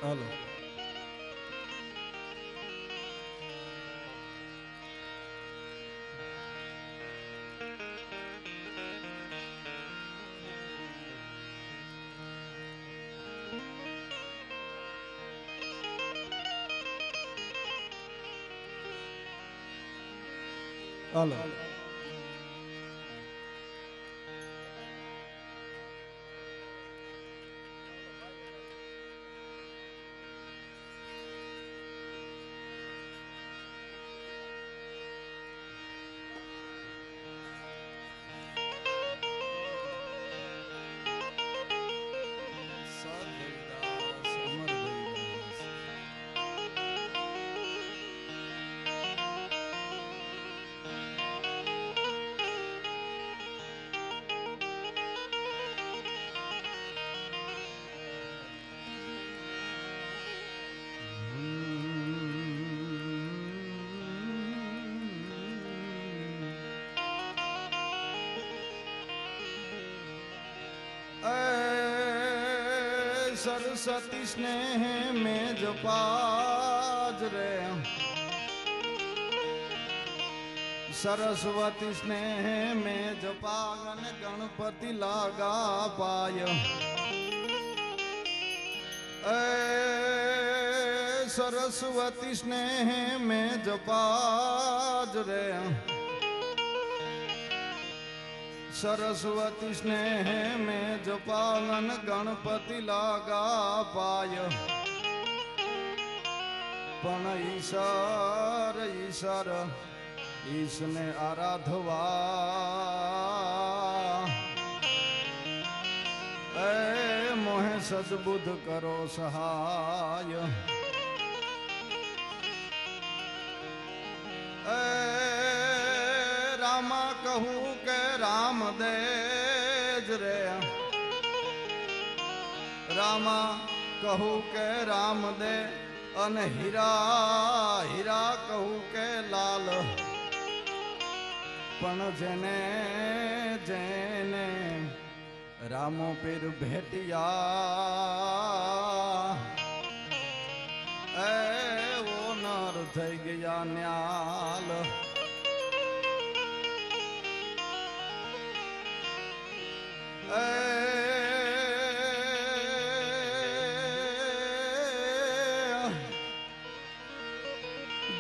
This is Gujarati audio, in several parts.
હાલો હાલો सरस्वती स्नेह में जपाज रे सरस्वती स्नेह में जपागन गणपति लागा पाय सरस्वती स्नेह में जपाज रे सरस्वती स्नेह में जपालन गणपति लागा पाय पण ईश्वर ईश्वर ईसने आराधवा ए मोहे सद्बुद्ध करो सहाय रामा कहूँ के राम देज रे रामा कहूँ के राम दे अन हीरा हीरा कहूँ के लाल पण जेने जेने रामो पीर भेटिया ए वो नर थई गया न्याल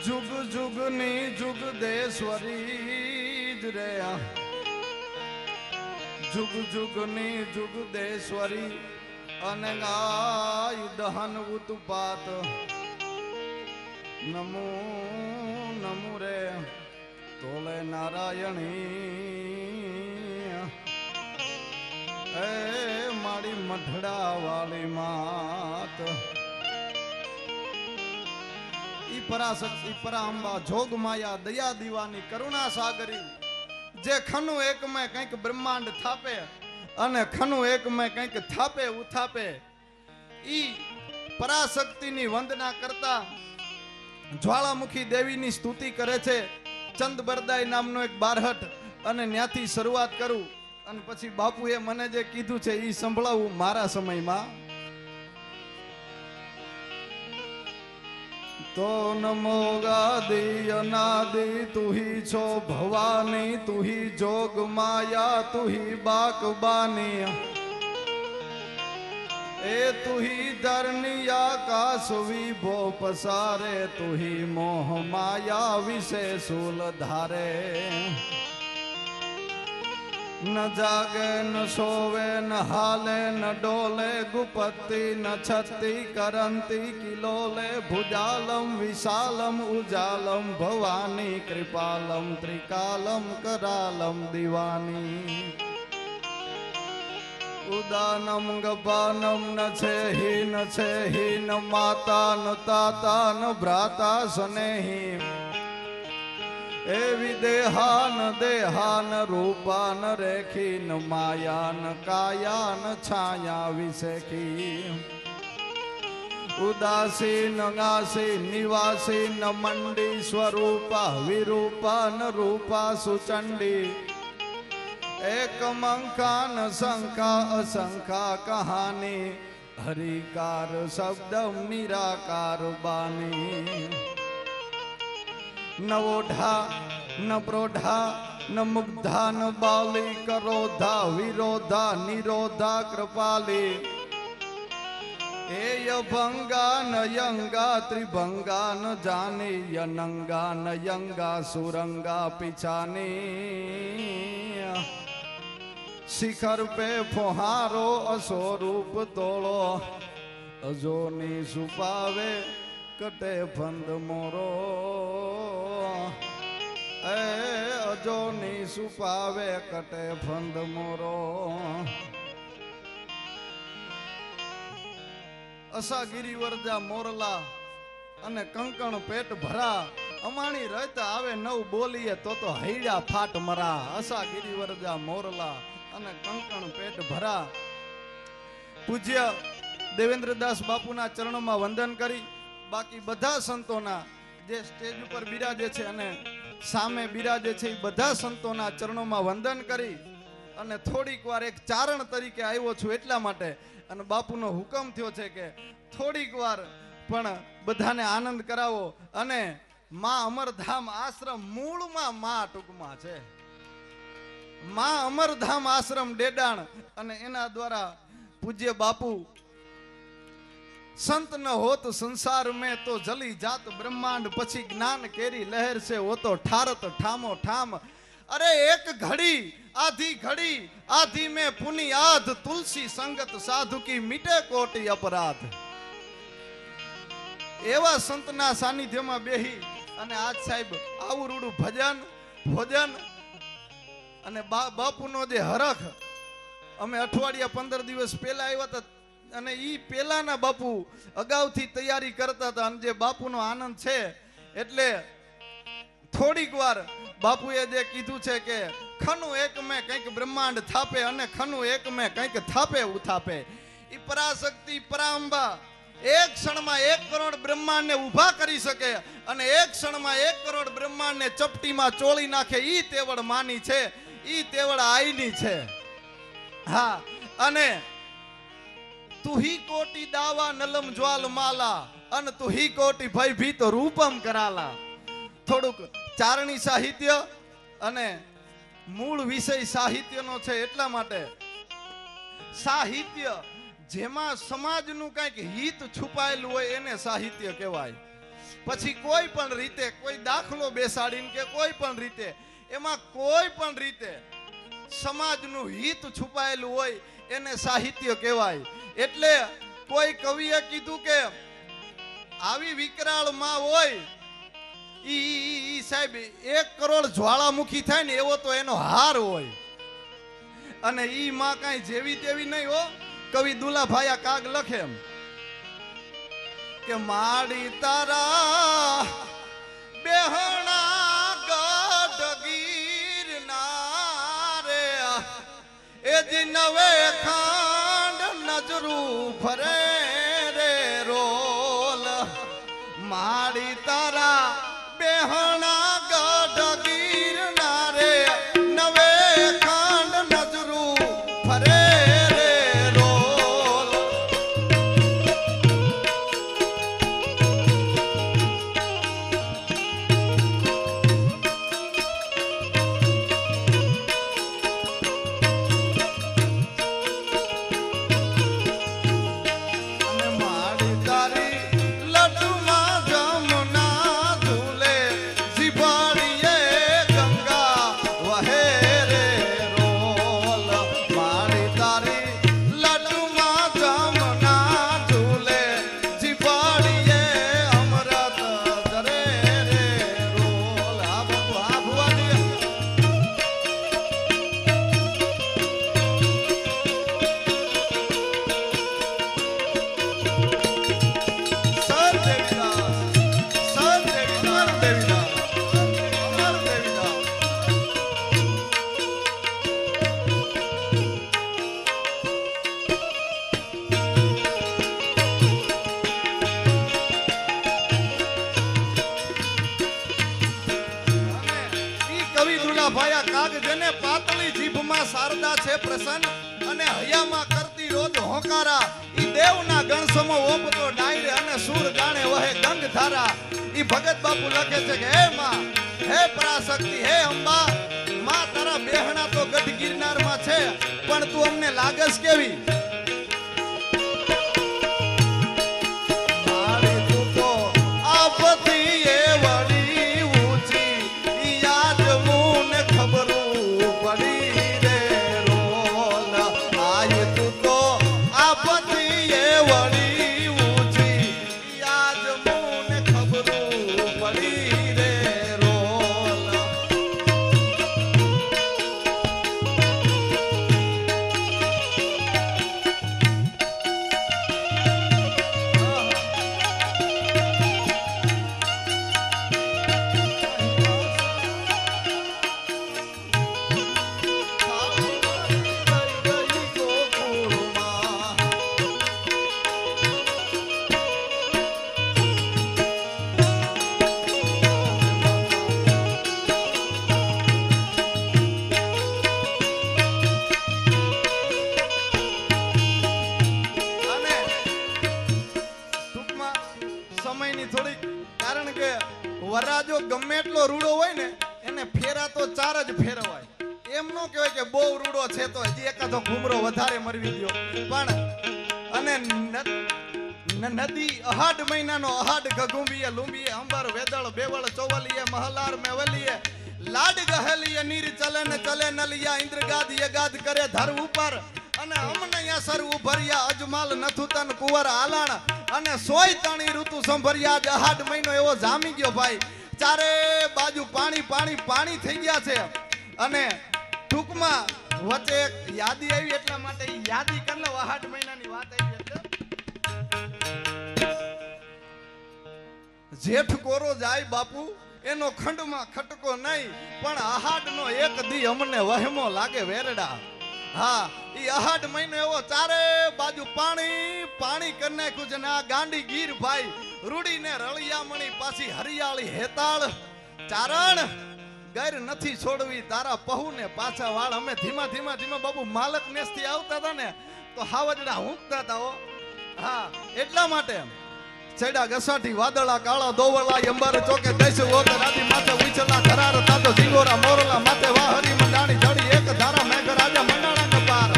जुग जुगनी जुग देश्वरी रे जुग जुगनी जुग देश्वरी अनगाय दहन उत्पात नमो नमो रे तोले नारायणी ए माड़ी मठड़ा वाली मात ई पराशक्ति परांबा जोग माया दया दीवानी करुणा सागरी जे खनु एक में कंईक ब्रह्मांड थापे अने खनु एक में कंईक थापे उथापे ई पराशक्ति नी वंदना करता ज्वालामुखी देवी नी स्तुति करे छे चंद बरदाई नामनो एक बारहट अने न्याथी शरूआत करूं अने पछी बापुए मने जे कीधुं छे ई संभळावुं मारा समयमां तो नमो गादी अनादि तू ही छो भवानी तू ही जोग माया तू ही बाकबानी ए तू ही धरनी आकाश विभो पसारे तू ही मोह माया विषे सूल धारे न जागे न सोवे न हाले न डोले गुपत्ति न छत्ती करंती किलोले भुजालम विशालम उजालम भवानी कृपालम त्रिकालम करालम दीवानी उदानम गपानम न छे ही न माता न ताता न भ्राता स्नेही एवी देहान देहान रूपान रेखीन मायान कायान छाया विसेखी उदासीन गासीन निवासीन मंडी स्वरूपा विरूपान रूपा सुचंडी एक मंकान संखा असंखा कहानी હરિકાર શબ્દમ નિરાકાર બાની ન ઓઢા ન પ્રોઢા ન મુગ્ધા ન બાલી કરોધા વિરોધા નિરોધા કૃપાલી એ યભંગા ન યંગા ત્રિભંગા ન જાની યનંગા ન યંગા સુરંગા પિછાની શિખર પે ફોહારો અસ્વરૂપ તોળો અજોની સુપાવે કટે ફંદ મોરો એ અજોની સુપાવે કટે ફંદ મોરો અસા ગિરિવરજા મોરલા અને કંકણ પેટ ભરા અમાણી રહેતા આવે નવ બોલીએ તો હૈડા ફાટ મરા અસા ગિરિવરજા મોરલા અને કંકણ પેટ ભરા પૂજ્ય દેવેન્દ્રદાસ બાપુના ચરણોમાં વંદન કરી બાકી બધા સંતોના જે સ્ટેજ ઉપર બિરાજે છે અને સામે બિરાજે છે એ બધા સંતોના ચરણોમાં વંદન કરી અને થોડીક વાર એક ચારણ તરીકે આવ્યો છું એટલા માટે અને બાપુનો હુકમ થયો છે કે થોડીક વાર પણ બધાને આનંદ કરાવો અને માં અમરધામ આશ્રમ મૂળમાં માં ટૂંકમાં છે માં અમરધામ આશ્રમ ડેડાણ અને એના દ્વારા પૂજ્ય બાપુ સંત ન હોત સંસાર में तो जली जात ब्रह्मांड પછી જ્ઞાન કેરી લહેર से वो तो ठारत ठामो ठाम अरे एक घड़ी आधी में पुनि आध तुलसी संगत साधु की मिटे कोटि अपराध एवा संतना सानिध्यમાં બેહી અને આજ સાહેબ આવું રૂડું ભજન ભોજન અને બાપુનો જે હરખ અમે અઠવાડિયા 15 દિવસ પહેલા આવ્યા હતા અને ઈ પહેલાના બાપુ અગાઉથી તૈયારી કરતા હતા અને જે બાપુનો આનંદ છે એટલે થોડીક વાર બાપુએ જે કીધું છે કે ખનું એક મેં કંઈક બ્રહ્માંડ થાપે અને ખનું એક મેં કંઈક થાપે ઉથાપે ઈ પરાશક્તિ પરાંબા એક ક્ષણમાં 1 કરોડ બ્રહ્માંડને ઊભા કરી શકે અને એક ક્ષણમાં 1 કરોડ બ્રહ્માંડને ચપટીમાં ચોળી નાખે ઈ તેવડ માની છે ઈ તેવડ આઈની છે હા અને તુહી કોટી દાવા નલમ જ્વાલ માલા અને તુહી કોટી ભયભીત રૂપમ કરાલા થોડુંક ચારણી સાહિત્ય અને મૂળ વિષય સાહિત્યનો છે એટલા માટે સાહિત્ય જેમાં સમાજનું કંઈક હિત છુપાયેલું હોય એને સાહિત્ય કહેવાય પછી કોઈ પણ રીતે કોઈ દાખલો બેસાડીને કે કોઈ પણ રીતે એમાં કોઈ પણ રીતે સમાજનું હિત છુપાયેલું હોય એને સાહિત્ય કહેવાય એટલે કોઈ કવિએ કીધું કે આવી વિકરાળ માં હોય ઈ સાહેબ 1 કરોડ જ્વાળામુખી થાય ને એવો તો એનો હાર હોય અને ઈ માં કાંઈ જેવી તેવી નહીં હો કવિ દુલાભાયા કાગ લખે એમ કે માડી તારા બેહણા ગઢ ગીરના રે એ જી નવે ખાંડ નજરું ફરે રે રોલ માડી તારા બેહણા ગઢ ગીરના રે નવે ખાંડ નજરું ફરે જેને પાતળી જીભમાં શારદા છે પ્રસન્ન અને હૈયામાં કરતી રોજ હોકારા ઈ દેવના ગણસમો ઓપતો ડાયરે અને સુર ગાણે વહે ગંગ ધારા. ઈ ભગત બાપુ લખે છે કે હે માં, હે પરાશક્તિ, હે અંબા, માં તારા બેહણા તો ગઢ ગિરનારમાં છે, પણ તું અમને લાગસ કેવી? મારી તું તો આપતી એ વળી ઊંચી, યાદ મુને ખબરું પડી રે રોલ. આય તું તો આપતી એ વળી ઊંચી, યાદ મુને ખબરું પડી રે રોલ. સમયની થોડીક, કારણ કે વરાજો ગમે એટલો રૂડો હોય ને એને ફેરા તો 4 જ ફેરવાય. એમ નો કહેવાય કે બહુ રૂડો છે તો હજી એકાદો ઘૂમરો વધારે મરવી દો. પણ અને નદી અહાડ મહિનાનો અહાડ ગગુંબીએ લુંબીએ અંબર વેદળ બેવળ ચોવલીએ મહલાર મેવલીએ લાડ ગહેલીએ નીર ચલે ને ચલે નલિયા ઇન્દ્રગાદ યગાદ કરે ધર ઉપર અને અમનયા સર ઉભર્યા અજમાલ નથુતન કુંવર આલાણ અને સોય તણી ઋતુ સંભર્યા. જ અહાડ મહિનો એવો જામી ગયો ભાઈ, ચારે બાજુ પાણી પાણી પાણી થઈ ગયા છે. અને ટૂંકમાં વચ્ચે એક યાદી આવી એટલા માટે યાદી કરી લો. અહાડ મહિનાની વાત આવી એટલે જેઠ કોરો જાય બાપુ એનો ખંડમાં ખટકો નહીં, પણ અહાડનો એક દી અમને વહેમો લાગે વેરડા. હા, ઈ અહાડ મહિનો એવો ચારે બાજુ પાણી પાણી કરી નાખ્યું છે ને આ ગાંડી ગીર ભાઈ રૂડીને રળિયામણી પાછી હરિયાળી હેતાળ ચારણ ગેર નથી છોડવી તારા પહુ ને પાછા વાળ. અમે ધીમા ધીમા ધીમા બાબુ માલક નેસથી આવતા હતા ને તો હાવજડા ઊંઘતા હતા હો. હા, એટલા માટે ચડા ગસાઠી વાદળા કાળા દોવળા અંબર ચોકે દેશ ઓત રાતી માથે ઉછલા ધરાર તાતો જીગોરા મોરલા માથે વાહરી મંડાણી જડી એક ધારા મેઘ રાજા મંડાણા ને પાર.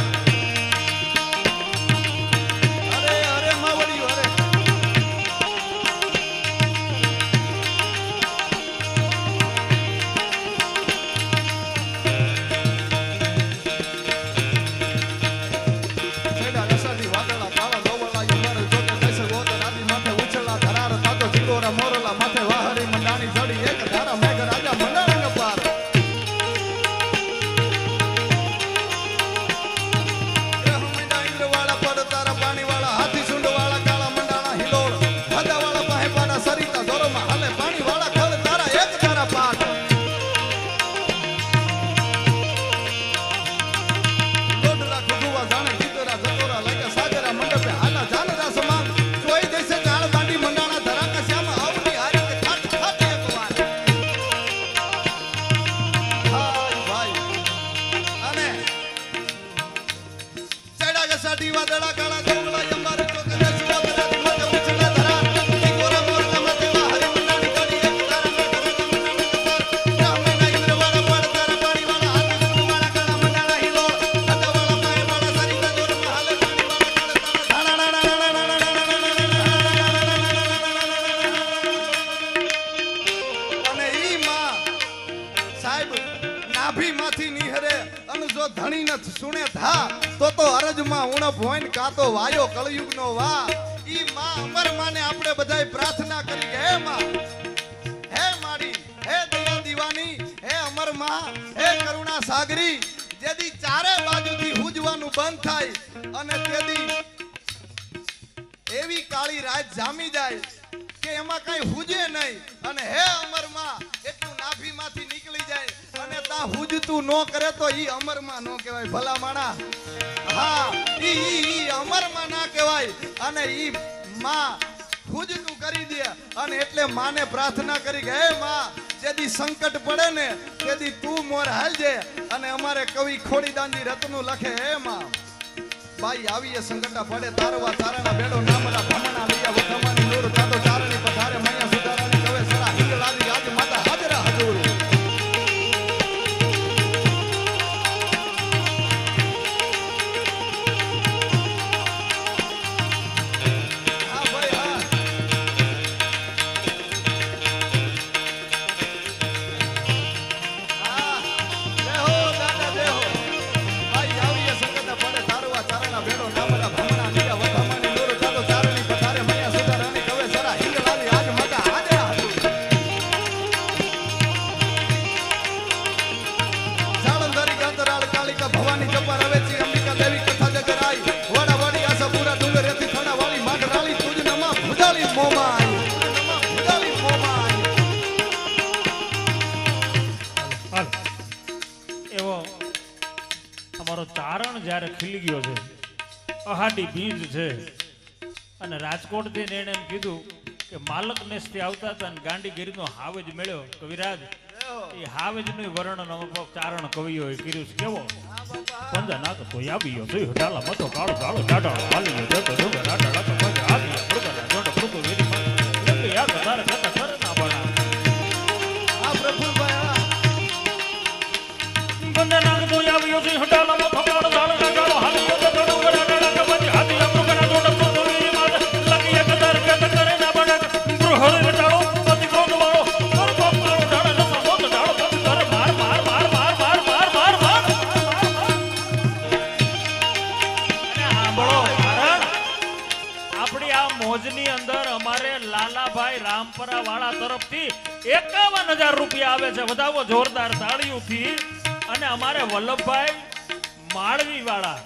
અરે અરે માવડી અરે ચડા ગસાઠી વાદળા કાળા દોવળા અંબર ચોકે દેશ ઓત રાતી માથે ઉછલા ધરાર તાતો જીગોરા મોરલા માથે વાહરી મંડાણી જડી એક ધારા મેઘ રાજા મંડાણા ને પાર. કાતો વાયો કળયુગ નો વા. ઈ માં અમર માને આપણે બધાય પ્રાર્થના કરી કે હે માં, હે માડી, હે દયા દીવાની, હે અમર માં, હે કરુણા સાગરી, જેદી ચારે બાજુથી હુજવાનું બંધ થાય અને તેદી એવી કાળી રાત જામી જાય કે એમાં કઈ હુજે નહીં અને હે અમર માં એટલું નાભીમાંથી નીકળી જાય અને તા હુજતું નો કરે તો ઈ અમર માં નો કહેવાય ભલા માણા. હા, ઈ અમર માં ના કહેવાય અને ઈ માં હુજતું કરી દે. અને એટલે માને પ્રાર્થના કરી કે હે માં, જેદી સંકટ પડે ને તેદી તું મોર હાલજે. અને અમારે કવિ ખોડીદાનજી રત્નું લખે હે માં, બાઈ આવીએ સંકટા પડે તારવા તારાના બેડો નામરા ભમણા લૈયા વખમાની નૂર તાતો ચારણી પધારે મૈયા સુધારાની કવે સરા હિંગલાદી આજ માતા હાજરા હજુર ચારણ જ્યારે ખીલી ગયો છે અહાડી બીજ છે અને રાજકોટ થી એને એમ કીધું કે માલક નેસથી આવતા હતા અને ગાંડીગીરીનો હાવજ મળ્યો કવિરાજ એ હાવજ નું વર્ણન ચારણ કવિઓએ કર્યું છે કેવો પંજા નાક તો આવ્યો જોઈ ડાલા મતો કાળો કાળો ડાડા હાલી જતો ડુંગર ડાડા લાતો પંજા આવી પ્રગટ જોડ પ્રભુ વેરી માં યાદ તારે કથા કર ના બના આ પ્રભુભાઈ પંજા નાક તો આવ્યો જોઈ ડાલા મતો કાળો કાળો ડાડા હાલી જતો ડુંગર ડાડા પંજા હાથી પ્રગટ જોડ પ્રભુ વેરી માં લકી એક તાર કથા કરે ના બના હરે ડાળો પતિ કોણ વાળો કર બાપ કાળો ડાડા ન મોત ડાળો પતિ કરે માર માર માર માર માર માર માર માર બોલો કારણ આપણી આ મોજની અંદર અમારે લાલાભાઈ રામપરા વાળા તરફથી 51,000 રૂપિયા આવે છે વધાવો જોરદાર તાળીઓથી અને અમારે વલ્લભભાઈ માળવી વાળા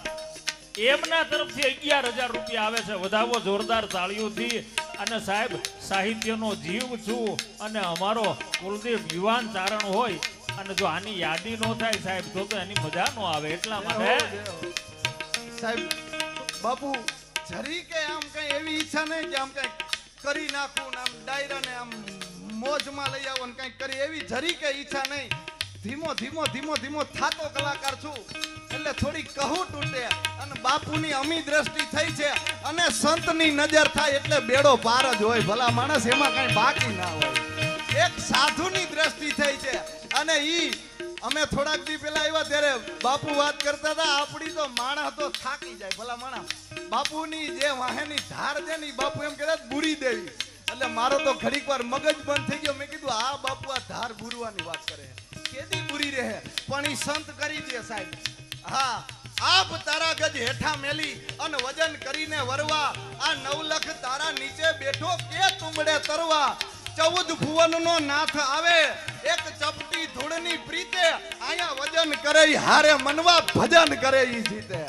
એમના તરફથી 11,000 રૂપિયા આવે છે વધાવો જોરદાર તાળીઓથી અને સાહેબ સાહિત્યનો જીવ છું અને અમારો કુલદીપ યુવાન ચારણ હોય અને જો આની યાદી ન થાય સાહેબ તો એની મજા ન આવે એટલા માટે સાહેબ બાપુ જરી કે આમ કઈ એવી ઈચ્છા નહીં કે આમ કઈ કરી નાખું ને આમ ડાયરાને આમ મોજમાં લઈ આવો ને કઈ કરી એવી જરી કે ઈચ્છા નહીં ધીમો ધીમો ધીમો ધીમો થાતો કલાકાર છું એટલે થોડી કહું તૂટે અને બાપુની અમી દ્રષ્ટિ થઈ છે અને સંતની નજર થાય એટલે બેડો પાર જ હોય ભલા માણસ એમાં કઈ બાકી ના હોય એક સાધુની દ્રષ્ટિ થઈ છે અને ઈ અમે થોડાક દી પહેલા આવ્યા ત્યારે બાપુ વાત કરતા હતા આપણી તો માણસ તો થાકી જાય ભલા માણસ બાપુની જે વાહેની ધાર છે ને બાપુ એમ કહેતા બુરી દેવી એટલે મારો તો ઘડીક વાર મગજ બંધ થઈ ગયો મેં કીધું આ બાપુ આ ધાર બુરવાની વાત કરે કેદી બુરી રહે પણ ઈ સંત કરી દે સાહેબ હા આપ તારા ગજ હેઠા મેલી અને વજન કરીને વરવા આ 9 લાખ તારા નીચે બેઠો કે તુંબડે તરવા 14 ભુવનનો નાથ આવે એક ચપટી ધૂળની પ્રીતે આયા વજન કરે હારે મનવા ભજન કરે ઈ જીતે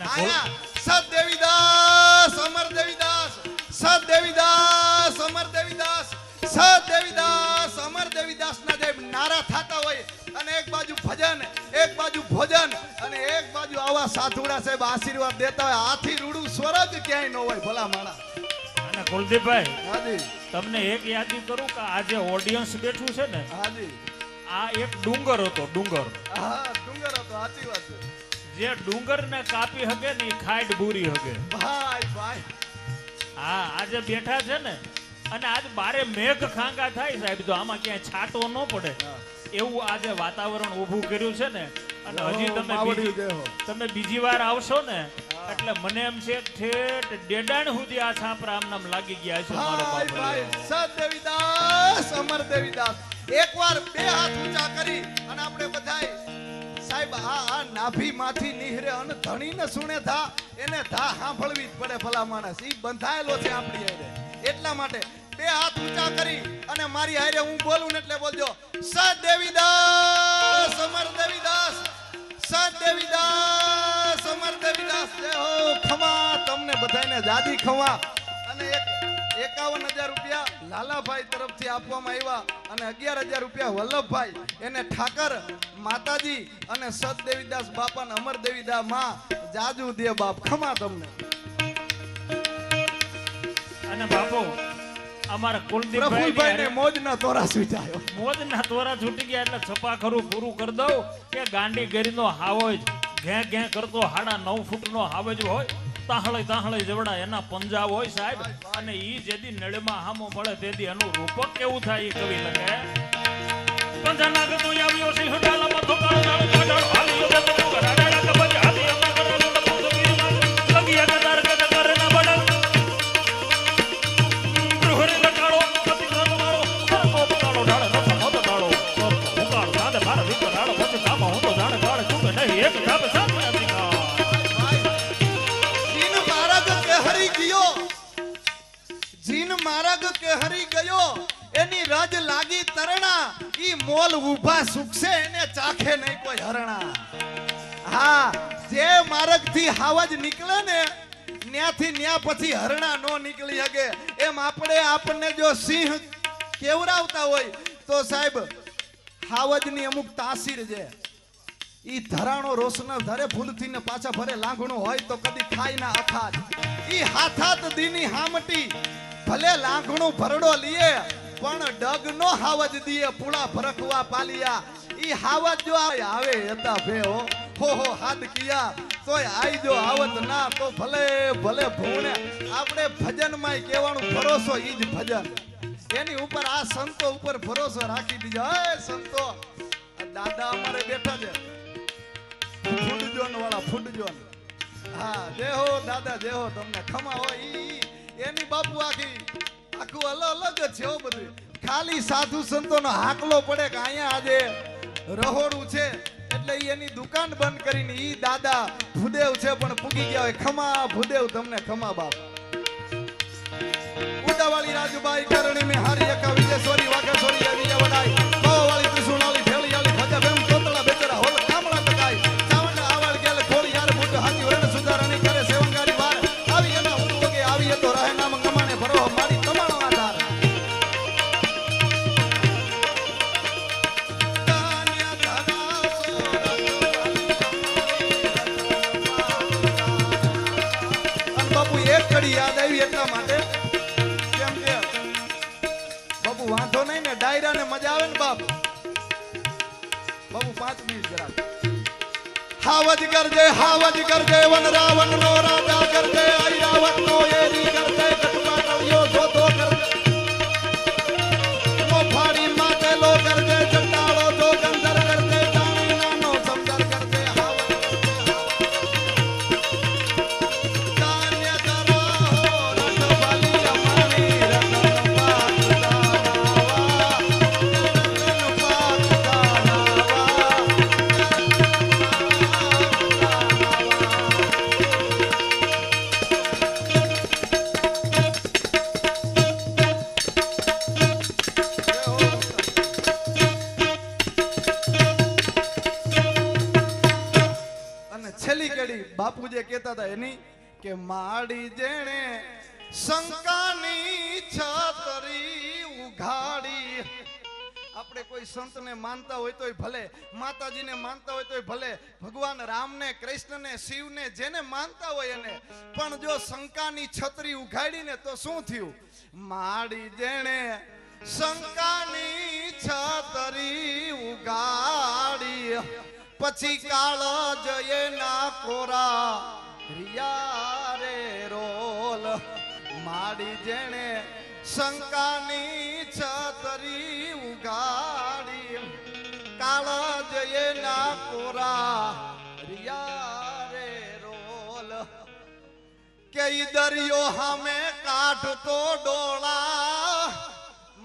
આયા સત દેવીદાસ અમર દેવીદાસ સત દેવીદાસ અમર દેવીદાસ સત દેવીદાસ અમર દેવીદાસ ના જે નારા થાતા હોય અને એક બાજુ ભજન એક બાજુ ભોજન અને એક બાજુ આવા સાધુડા સાહેબ આશીર્વાદ દેતા હોય આથી રૂડું સ્વર્ગ ક્યાંય ન હોય ભલા માણા અને કુલદીપભાઈ હાજી તમને એક યાદી કરું કે આ જે ઓડિયન્સ બેઠું છે ને હાજી આ એક ડુંગર હતો ડુંગર હા ડુંગર હતો સાચી વાત છે જે ડુંગરને કાપી હકે ને ઈ ખાઈડ બુરી હકે ભાઈ ભાઈ હા આજે બેઠા છે ને અને આજ બારે મેઘ ખાંગા થાય સાહેબ તો આમાં ક્યાંય છાંટો ન પડે એવું આજે વાતાવરણ ઊભું કર્યું છે ને અને હજી તમે બીજી વાર આવશો ને એટલે મને એમ છે ઠેઠ ડેડાણ સુધી આ છાપરા આમ નામ લાગી ગયા છે મારો બાપ સત દેવીદાસ અમર દેવીદાસ એકવાર બે હાથ ઊંચા કરી અને આપણે બધાય સાહેબ આ નાભી માંથી નીહરે અને ધણીને સુણે ધા એને ધા સાંભળવી જ પડે ભલા માણસ ઈ બંધાયેલો છે આપણી હારે એટલા માટે બે હાથ ઊંચા કરી અને મારી હારે હું બોલું ને એટલે બોલજો સત દેવીદાસ અમર દેવીદાસ સત દેવીદાસ અમર દેવીદાસ જય હો ખમા તમને બધાને જાદી ખમા અને એક 51,000 રૂપિયા લાલાભાઈ તરફથી આપવામાં આવ્યા અને 11,000 રૂપિયા વલ્લભભાઈ એને ઠાકર માતાજી અને સત દેવીદાસ બાપા ને અમર દેવીદા માં જાજુ દે બાપ ખમા તમને અને બાપુ અમારા કુલદીપભાઈ ને મોજના તોરા છૂટાયો મોજના તોરા છૂટી ગયા એટલે છપા ખરું પૂરું કરી દઉં કે ગાંડી ગરીનો હાવો ઘે ઘે કરતો 9.5 ફૂટનો હાવજ હોય, તાહળે જવડા એના પંજા હોય સાહેબ, અને ઈ જેદી નળમાં હામો મળે તેદી એનું રૂપક કેવું થાય ઈ કવિ લખે. પંજા નાગતો આવ્યો સિંહ ડાલામાં તો કાળો ડાળો કાઢાળો હાલ્યો તે તો કરાડા કબજ હાથી અમર કરાડો તો વીર માં લગિયા કદાર કદ કરના બડલ પ્રહરે લટાળો પતિ રંગ મારો કોપ કાળો ડાળો રસ મોતો ડાળો ઉકાળો સાદે મારા વિકર ડાળો પછી કામા હું તો જાણે કાળે ચૂકે નહીં એક ધાબે સાથ નથી. જીન માર્ગ કે હરી ગયો એની રજ લાગી તરણા, ઈ મોલ ઊભા સુખશે એને ચાખે નહીં કોઈ હરણા. હા, જે માર્ગ થી હાવજ નીકળે ને ન્યાથી ન્યા પછી હરણા નો નીકળી શકે. એમ આપણને જો સિંહ કેવરાવતા હોય તો સાહેબ હાવજની અમુક તાસીર છે. ઈ ધરાણો રોશનો ધરે ફૂલથી ને પાછા ભરે લાંઘણું હોય તો કદી ખાઈ ના અખાત. ઈ હાથાત દીની હામટી ભલે લાંઘણું ભરડો લીએ પણ ડગ નો હાવજ દીએ પૂળા ભરકવા પાલિયા. ઈ હાવજ જો આવે હતા ભે હો હાથ કિયા તોય આઈ જો આવત ના તો ભલે ભલે ભૂણે. આપણે ભજન માં કહેવાનું ભરોસો ઈ જ ભજન. એની ઉપર આ સંતો ઉપર ભરોસો રાખી દીજો. હે સંતો, દાદા અમારે બેઠા છે ફૂડજોન વાળા ફૂડજોન. હા, દેહો દાદા દેહો, તમને ખમા હોય ઈ એની બાપુ આખું અલગ જ છે બધું. ખાલી સાધુ સંતોનો હાકલો પડે કે અહીંયા આજે રહોડું છે એટલે એની દુકાન બંધ કરીને ઈ દાદા ભૂદેવ છે પણ પૂગી ગયા હોય. ખમા ભૂદેવ, તમને ખમા બાપ. ઉડાવાળી રાજુબાઈ કરણી મે હારી એકા વિજયસોરી વાઘેશ્વરી આવી વડાઈ બાવાળી ત્રિશુણાલી ફેલિયાલી ભજા બેમ ચોતળા બેચરા હોલ કામળા ટકાઈ ચાવંડા આવાળ ગેલ ખોળી યાર બુટ હાથી વરણ સુધારણી કરે સેવંગારી વાર આવી એના ઉડવગે આવી તો રહે નામ ગમાણે ભરો મારી તમારો આધાર. બાપુ એક ઘડી યાદ આવી એટલા માટે કેમ કે બાપુ વાંધો નહીં ને, ડાયરા ને મજા આવે ને બાપ. બાપુ 5 મિનિટ જરા. હાવજ કરજે વન રાવણ નો રાજા કરજે ઐરાવત નો એરી કરજે કટપાટળિયો જોતો કરજે મોફાડી માટેલો કરજે ચંડાળો જો ગંધર કરજે જાણી નાનો સમદર કરજે હાવજ કાન્ય કરા હો રટવાલી અમારી રતન પાક દાનાવા રતન પાક દાનાવા. છેલ્લી કડી બાપુ જે કહેતા હતા એની કે માડી જેણે શંકાની છતરી ઉઘાડી. આપણે કોઈ સંતને માનતા હોય તોય ભલે, માતાજીને માનતા હોય તોય ભલે, ભગવાન રામને કૃષ્ણને શિવને જેને માનતા હોય એને, પણ જો શંકાની છતરી ઉઘાડીને તો શું થયું? માડી જેણે શંકાની છતરી ઉઘાડી પછી કાળ જયે ના કોરા રિયા રે રોલ. માડી જેણે શંકાની છતરી ઉગાડી કાળ જયે ના કોરા રિયા રે રોલ. કે ઈ દરિયો હામે કાઢતો ડોળા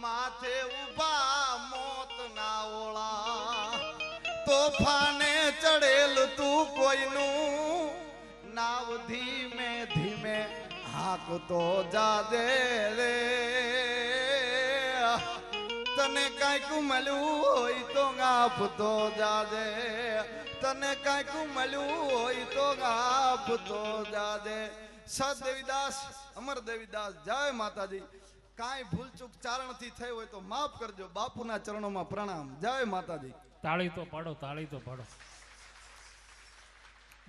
માથે ઉભા મોત ના ઓળા. તોફાને ચડેલ તું કોઈનું નાવ ધીમે ધીમે હાકતો જાજે રે. તને કાંઈક મળ્યું હોય તો આપતો જાજે, તને કાંઈક મળ્યું હોય તો આપતો જાજે. સદ દેવીદાસ, અમર દેવીદાસ, જય માતાજી. કાંઈ ભૂલચૂક ચારણથી થઈ હોય તો માફ કરજો. બાપુના ચરણોમાં પ્રણામ. જય માતાજી. તાળી તો પાડો, તાળી તો પાડો.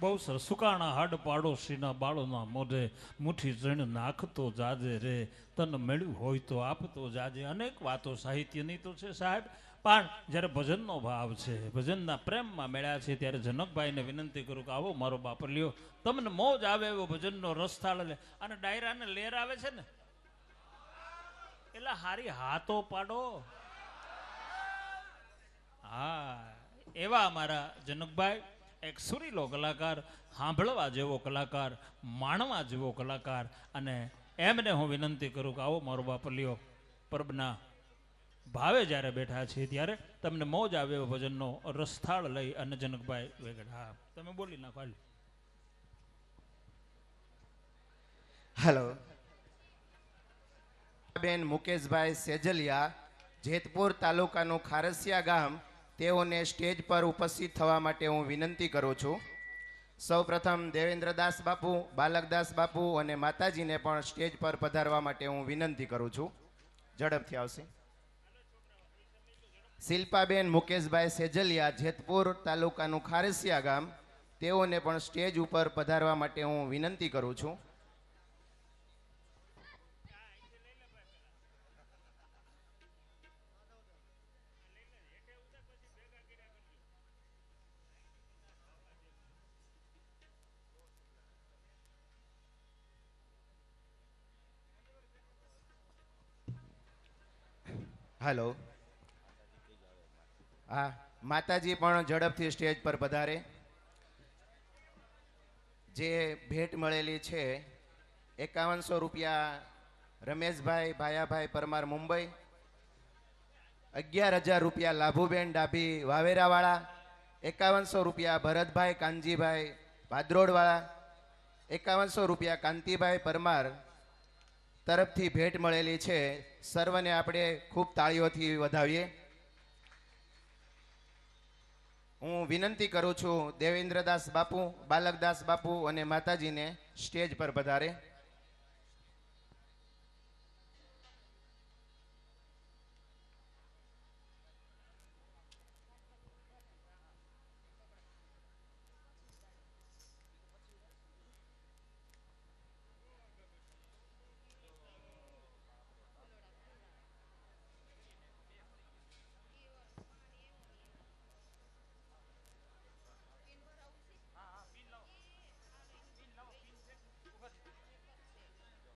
બહુ સરસ. સુકાણા હાડ પાડોશીના બાળોના મોઢે મુઠ્ઠી જણ નાખતો જાજે રે, તન મળ્યું હોય તો આપતો જાજે. અનેક વાતો સાહિત્યની તો છે સાહેબ, પણ જ્યારે ભજનનો ભાવ છે, ભજનના પ્રેમમાં મળ્યા છે, ત્યારે જનકભાઈને વિનંતી કરું કે આવો મારો બાપ લ્યો, તમને મોજ આવે એવો ભજનનો રસ થાળ લે. અને ડાયરાને લેર આવે છે ને એટલે હારી હાથો પાડો. હા, એવા અમારા જનકભાઈ એક સુરીલો કલાકાર, સાંભળવા જેવો કલાકાર, માણવા જેવો કલાકાર. અને એમને હું વિનંતી કરું કે આવો મારો બાપ લ્યો, પરબના ભાવે જ્યારે બેઠા છીએ ત્યારે તમને મોજ આવે એવો ભજનનો રસથાળ લઈ અને જનકભાઈ વેગડ. હા, તમે બોલી નાખો. હાલ. હેલો બેન મુકેશભાઈ સેજલિયા, જેતપુર તાલુકાનું ખારસિયા ગામ, તેઓને સ્ટેજ પર ઉપસ્થિત થવા માટે હું વિનંતી કરું છું. સૌપ્રથમ દેવેન્દ્રદાસ બાપુ, બાલકદાસ બાપુ અને માતાજીને પણ સ્ટેજ પર પધારવા માટે હું વિનંતી કરું છું. ઝડપથી આવશે. શિલ્પાબેન મુકેશભાઈ સેજલિયા, જેતપુર તાલુકાનું ખારસિયા ગામ, તેઓને પણ સ્ટેજ ઉપર પધારવા માટે હું વિનંતી કરું છું. હેલો, હા, માતાજી પણ ઝડપથી સ્ટેજ પર પધારે. જે ભેટ મળેલી છે 5100 રૂપિયા રમેશભાઈ ભાયાભાઈ પરમાર મુંબઈ, 11000 રૂપિયા લાભુબેન ડાભી વાવેરાવાળા, 5100 રૂપિયા ભરતભાઈ કાનજીભાઈ ભાદરોડવાળા, 5100 રૂપિયા કાંતિભાઈ પરમાર તરફથી ભેટ મળેલી છે. સર્વને આપણે ખૂબ તાળીઓથી વધાવીએ. હું વિનંતી કરું છું દેવેન્દ્રદાસ બાપુ, બાલકદાસ બાપુ અને માતાજીને સ્ટેજ પર પધારે.